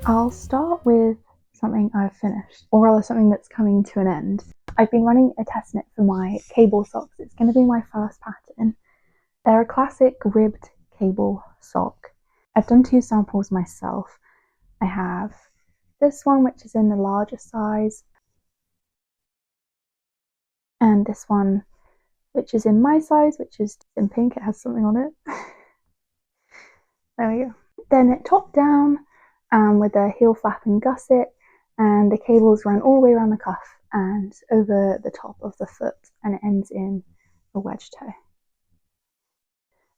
I'll start with something I've finished, or rather something that's coming to an end. I've been running a test knit for my cable socks. It's going to be my first pattern. They're a classic ribbed cable sock. I've done 2 samples myself. I have this one, which is in the larger size, and this one, which is in my size, which is in pink. It has something on it. There we go. Then it top down with a heel flap and gusset, and the cables run all the way around the cuff and over the top of the foot, and it ends in a wedge toe.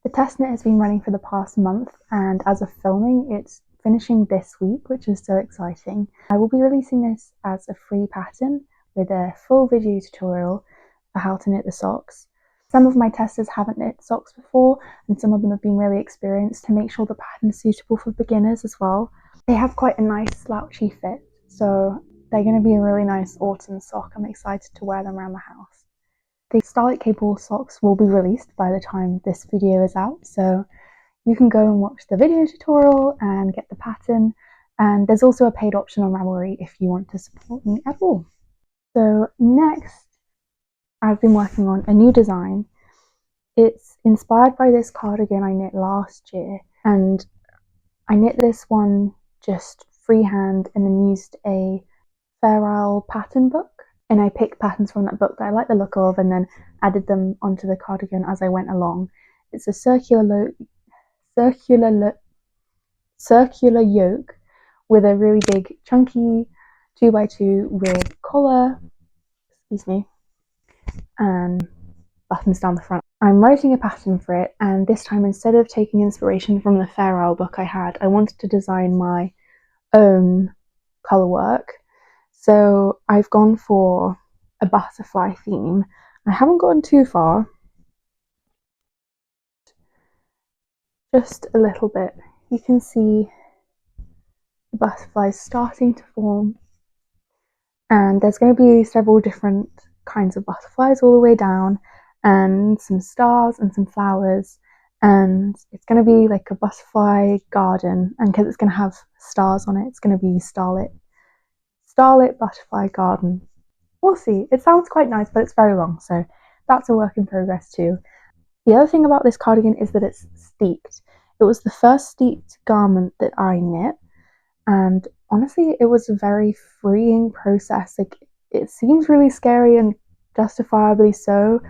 The test knit has been running for the past month, and as of filming, it's finishing this week, which is so exciting. I will be releasing this as a free pattern with a full video tutorial for how to knit the socks. Some of my testers haven't knit socks before, and some of them have been really experienced to make sure the pattern's suitable for beginners as well. They have quite a nice slouchy fit, so they're going to be a really nice autumn sock. I'm excited to wear them around the house. The Starlit cable socks will be released by the time this video is out, so you can go and watch the video tutorial and get the pattern, and there's also a paid option on Ravelry if you want to support me at all. So next, I've been working on a new design. It's inspired by this cardigan I knit last year, and I knit this one just freehand and then used a Fair Isle pattern book, and I picked patterns from that book that I like the look of and then added them onto the cardigan as I went along. It's a circular yoke with a really big chunky 2x2 with collar, and buttons down the front. I'm writing a pattern for it, and this time, instead of taking inspiration from the Fair Isle book I wanted to design my own colour work. So I've gone for a butterfly theme. I haven't gotten too far, just a little bit. You can see the butterflies starting to form, and there's going to be several different kinds of butterflies all the way down, and some stars and some flowers, and it's going to be like a butterfly garden, and because it's going to have stars on it, it's going to be Starlit butterfly garden. We'll see. It sounds quite nice, but it's very long, so that's a work in progress too. The other thing about this cardigan is that it's steeked. It was the first steeked garment that I knit, and honestly, it was a very freeing process. Like, it seems really scary, and justifiably so,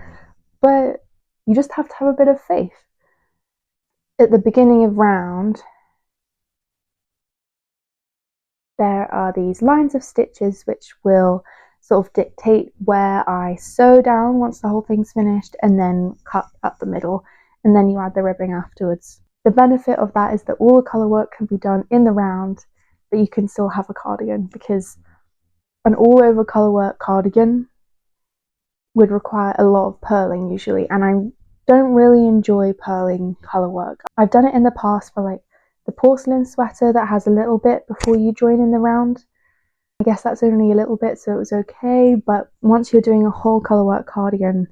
but you just have to have a bit of faith. At the beginning of round, there are these lines of stitches which will sort of dictate where I sew down once the whole thing's finished, and then cut up the middle, and then you add the ribbing afterwards. The benefit of that is that all the colour work can be done in the round, but you can still have a cardigan, because an all over colour work cardigan would require a lot of purling usually, and I don't really enjoy purling colour work. I've done it in the past for like the porcelain sweater that has a little bit before you join in the round. I guess that's only a little bit, so it was okay, but once you're doing a whole colour work cardigan,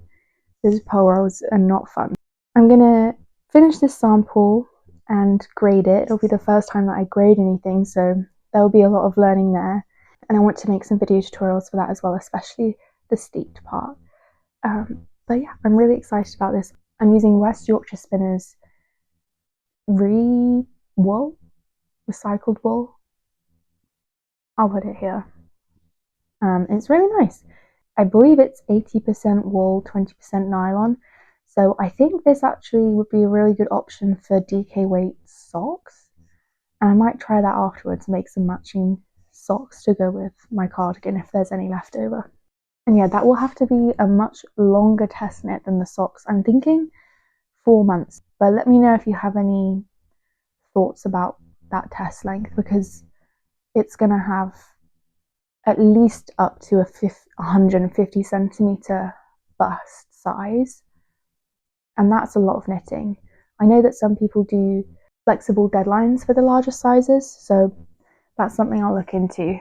those purl rolls are not fun. I'm gonna finish this sample and grade it. It'll be the first time that I grade anything, so there'll be a lot of learning there, and I want to make some video tutorials for that as well, especially the steeped part. But yeah, I'm really excited about this. I'm using West Yorkshire Spinners recycled wool. I'll put it here. It's really nice. I believe it's 80% wool, 20% nylon. So I think this actually would be a really good option for DK weight socks. And I might try that afterwards, make some matching socks to go with my cardigan if there's any left over. And yeah, that will have to be a much longer test knit than the socks. I'm thinking 4 months, but let me know if you have any thoughts about that test length, because it's going to have at least up to a 150 centimeter bust size, and that's a lot of knitting. I know that some people do flexible deadlines for the larger sizes, so that's something I'll look into,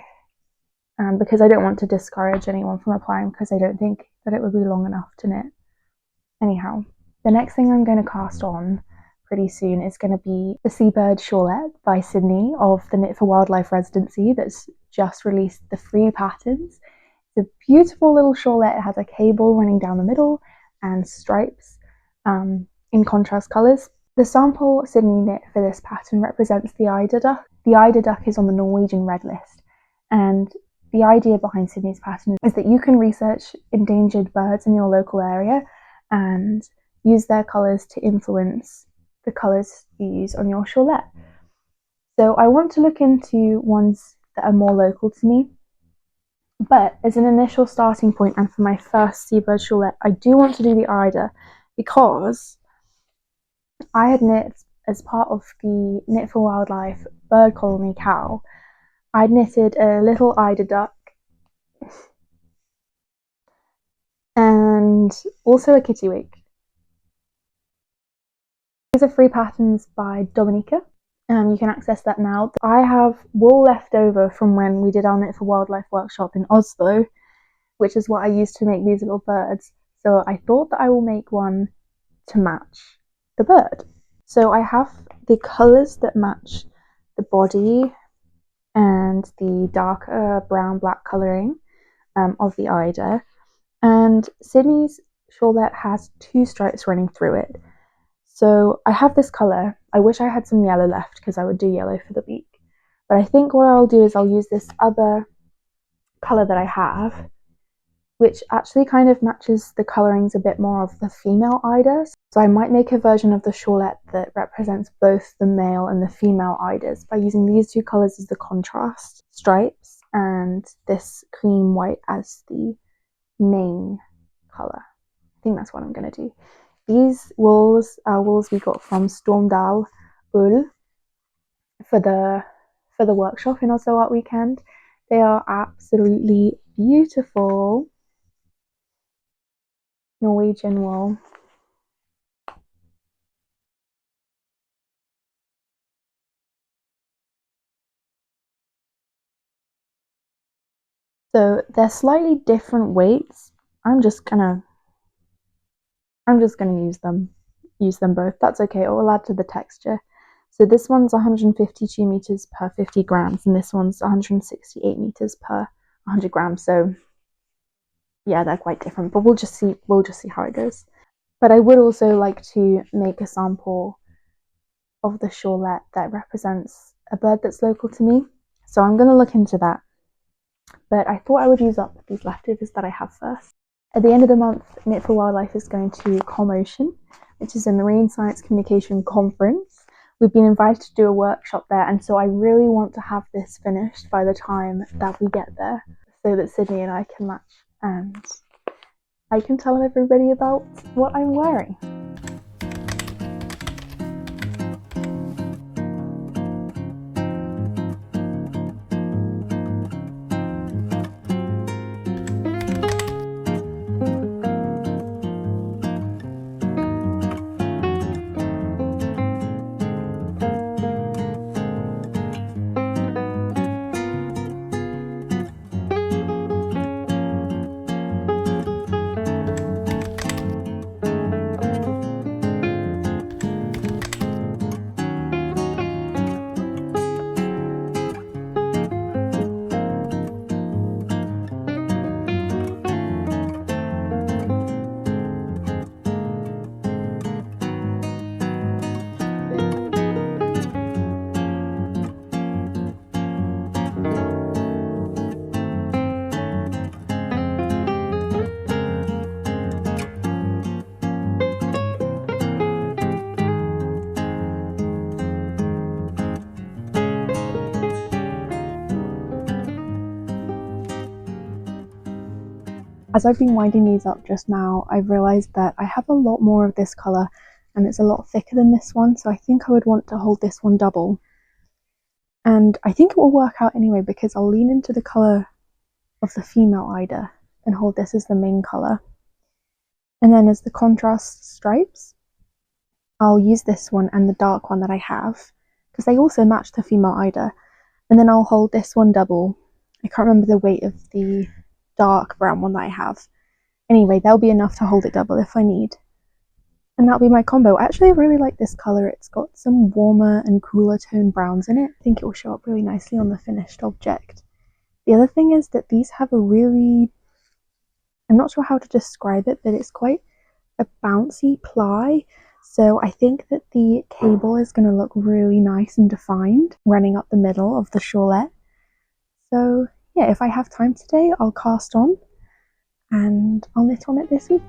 because I don't want to discourage anyone from applying, because I don't think that it would be long enough to knit. Anyhow, the next thing I'm going to cast on pretty soon is going to be the Seabird Shawlette by Sydney of the Knit for Wildlife residency that's just released the free patterns. It's a beautiful little shawlette. It has a cable running down the middle and stripes in contrast colours. The sample Sydney knit for this pattern represents the eider duck. The eider duck is on the Norwegian red list, and the idea behind Sydney's pattern is that you can research endangered birds in your local area and use their colours to influence the colours you use on your shawlette. So I want to look into ones that are more local to me. But as an initial starting point and for my first Seabird Shawlette, I do want to do the eider because I had knit as part of the Knit for Wildlife bird colony cow. I'd knitted a little eider duck and also a kittiwake. These are free patterns by Dominica. You can access that now. I have wool left over from when we did our Knit for Wildlife workshop in Oslo, which is what I used to make these little birds. So I thought that I will make one to match the bird. So I have the colours that match the body and the darker brown black colouring of the eider. And Sydney's shawlette has 2 stripes running through it. So I have this colour. I wish I had some yellow left because I would do yellow for the beak. But I think what I'll do is I'll use this other colour that I have, which actually kind of matches the colourings a bit more of the female eiders. So I might make a version of the shawlette that represents both the male and the female eiders by using these 2 colours as the contrast stripes and this cream white as the main colour. I think that's what I'm going to do. These wools are wools we got from Stormdal Ull for the workshop in Oslo Art Weekend. They are absolutely beautiful Norwegian wool. So they're slightly different weights. I'm just gonna use them both. That's okay. It will add to the texture. So this one's 152 meters per 50 grams, and this one's 168 meters per 100 grams. So yeah, they're quite different, but we'll just see how it goes. But I would also like to make a sample of the shawlette that represents a bird that's local to me. So I'm going to look into that. But I thought I would use up these leftovers that I have first. At the end of the month, Knit for Wildlife is going to ComOcean, which is a marine science communication conference. We've been invited to do a workshop there, and so I really want to have this finished by the time that we get there so that Sydney and I can match and I can tell everybody about what I'm wearing. As I've been winding these up just now, I've realised that I have a lot more of this colour and it's a lot thicker than this one, so I think I would want to hold this one double. And I think it will work out anyway because I'll lean into the colour of the female eider and hold this as the main colour. And then as the contrast stripes, I'll use this one and the dark one that I have because they also match the female eider. And then I'll hold this one double. I can't remember the weight of the dark brown one that I have. Anyway, there'll be enough to hold it double if I need. And that'll be my combo. Actually, I really like this colour. It's got some warmer and cooler tone browns in it. I think it will show up really nicely on the finished object. The other thing is that these have a really, I'm not sure how to describe it, but it's quite a bouncy ply. So I think that the cable is going to look really nice and defined running up the middle of the shawlette. So yeah, if I have time today, I'll cast on and I'll knit on it this week.